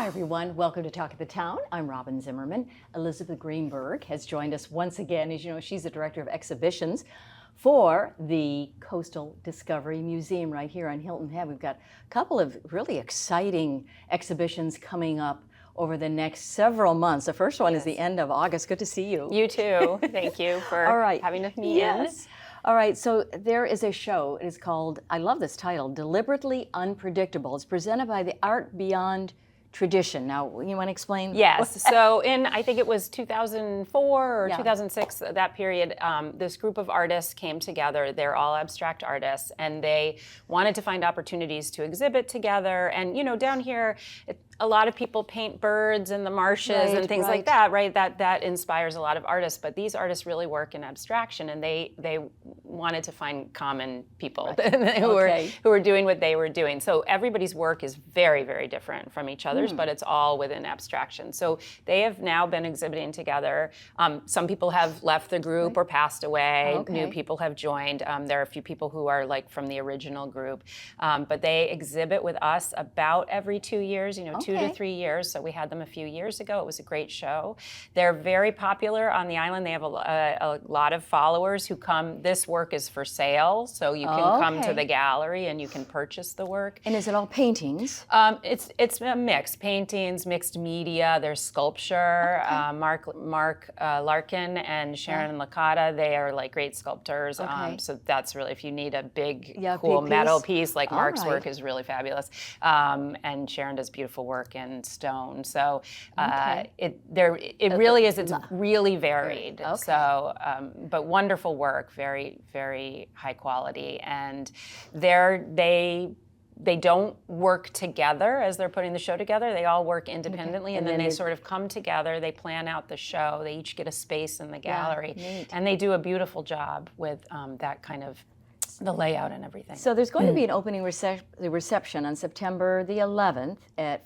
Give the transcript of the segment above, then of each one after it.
Hi everyone, welcome to Talk of the Town. I'm Robyn Zimmerman. Elizabeth Greenberg has joined us once again. As you know, she's the Director of Exhibitions for the Coastal Discovery Museum right here on Hilton Head. We've got a couple of really exciting exhibitions coming up over the next several months. The first one is the end of August. Good to see you. You too. Thank you for having me in. All right, so there is a show. It is called, I love this title, Deliberately Unpredictable. It's presented by the Art Beyond Tradition. Now, you want to explain? Yes. So in, I think it was 2004 or 2006, that period, this group of artists came together. They're all abstract artists, and they wanted to find opportunities to exhibit together. And, you know, down here, a lot of people paint birds in the marshes and things like that, right? That inspires a lot of artists. But these artists really work in abstraction, and they wanted to find common people who were doing what they were doing. So everybody's work is very, very different from each other's, but it's all within abstraction. So they have now been exhibiting together. Some people have left the group or passed away. New people have joined. There are a few people who are like from the original group, but they exhibit with us about every 2 years, you know, 2 to 3 years. So we had them a few years ago. It was a great show. They're very popular on the island. They have a lot of followers who come. This work is for sale, so you can come to the gallery and you can purchase the work. And is it all paintings? It's a mix. Paintings, mixed media, there's sculpture. Mark Larkin and Sharon Licata, they are like great sculptors. So that's really, if you need a big, cool metal piece, like Mark's work is really fabulous. And Sharon does beautiful work in stone. So it really is, it's really varied. So, but wonderful work, very, very high quality. And they don't work together as they're putting the show together. They all work independently, and then they sort of come together. They plan out the show. They each get a space in the gallery, and they do a beautiful job with that kind of the layout and everything. So there's going to be an opening reception on September the 11th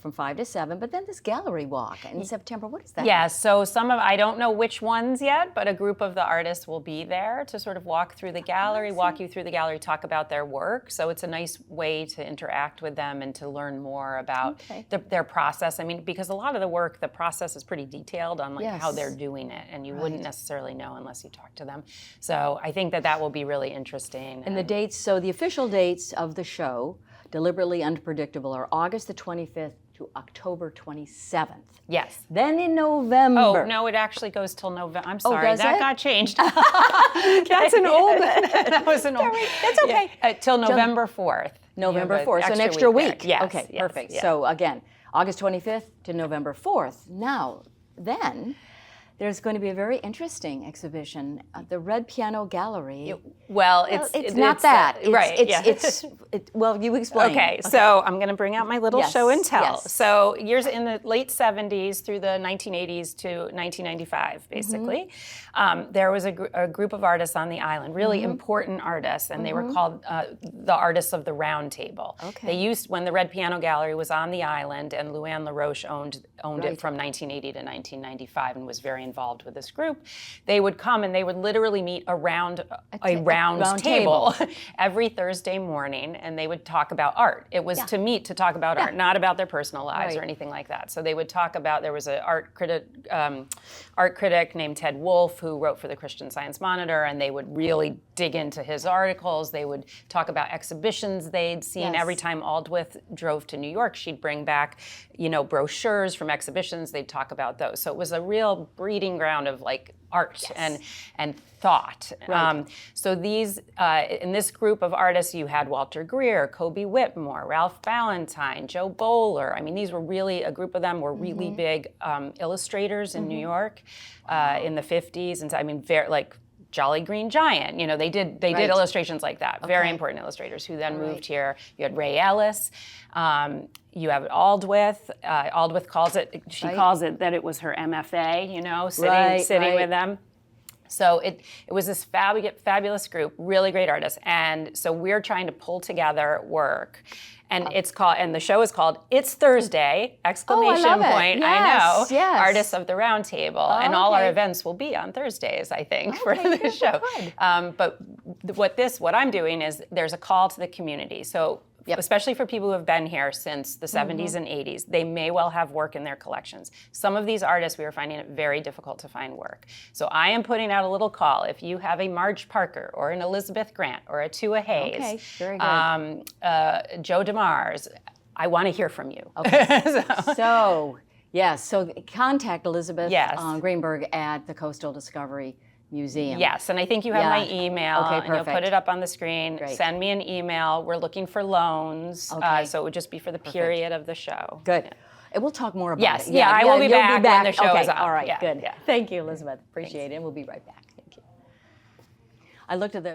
from 5 to 7, but then this gallery walk in September. What is that? Yeah, so I don't know which ones yet, but a group of the artists will be there to sort of walk through the gallery, walk you through the gallery, talk about their work. So it's a nice way to interact with them and to learn more about their process. I mean, because a lot of the work, the process is pretty detailed on like how they're doing it, and you wouldn't necessarily know unless you talk to them. So I think that will be really interesting. And the dates, so the official dates of the show, Deliberately Unpredictable, are August the 25th to October 27th. Yes. Then in November. Oh, no, it actually goes till November. I'm sorry, that got changed. That's an old That was an old. That's okay. Till November 4th. November 4th, so an extra week. Yes. Okay, perfect. So again, August 25th to November 4th. Now, then, there's going to be a very interesting exhibition at the Red Piano Gallery. It's not that. Well, you explain. Okay, so I'm going to bring out my little show and tell. So years in the late 70s through the 1980s to 1995, basically, there was a group of artists on the island, really important artists, and they were called the Artists of the Round Table. They used, when the Red Piano Gallery was on the island, and Luann LaRoche owned it from 1980 to 1995 and was very involved with this group, they would come and they would literally meet around a round table every Thursday morning, and they would talk about art. It was to meet to talk about art, not about their personal lives or anything like that. So they would talk about, there was an art critic named Ted Wolfe who wrote for the Christian Science Monitor, and they would really dig into his articles. They would talk about exhibitions they'd seen. Every time Aldwith drove to New York, she'd bring back, you know, brochures from exhibitions. They'd talk about those. So it was a real breeding ground of like art and thought. So these, in this group of artists, you had Walter Greer, Kobe Whitmore, Ralph Ballantyne, Joe Bowler. I mean, these were really, a group of them were really big illustrators in New York in the 50s. And so, I mean, like Jolly Green Giant, you know, they did illustrations like that. Very important illustrators who then moved here. You had Ray Ellis. You have Aldwith. Aldwith calls it, she calls it that it was her MFA, you know, sitting with them. So it was this fabulous group, really great artists. And so we're trying to pull together work. And it's called, and the show is called It's Thursday! Exclamation point. Yes, I know. Artists of the Round Table. And all our events will be on Thursdays, I think, for the show. But what I'm doing is there's a call to the community. So especially for people who have been here since the 70s and 80s. They may well have work in their collections. Some of these artists, we are finding it very difficult to find work. So I am putting out a little call. If you have a Marge Parker or an Elizabeth Grant or a Tua Hayes, Okay, very good. Joe DeMars, I want to hear from you. Okay. So contact Elizabeth Yes. Greenberg at the Coastal Discovery Museum. Yes, and I think you have my email. Okay, and you'll perfect. put it up on the screen. Great. Send me an email. We're looking for loans, Okay. so it would just be for the period of the show. Good. And we'll talk more about Yes, it. yeah, I will be you'll back when the show okay. is up. All right, Yeah, good. yeah. Thank you, Elizabeth. Appreciate it. And we'll be right back. Thank you. I looked at the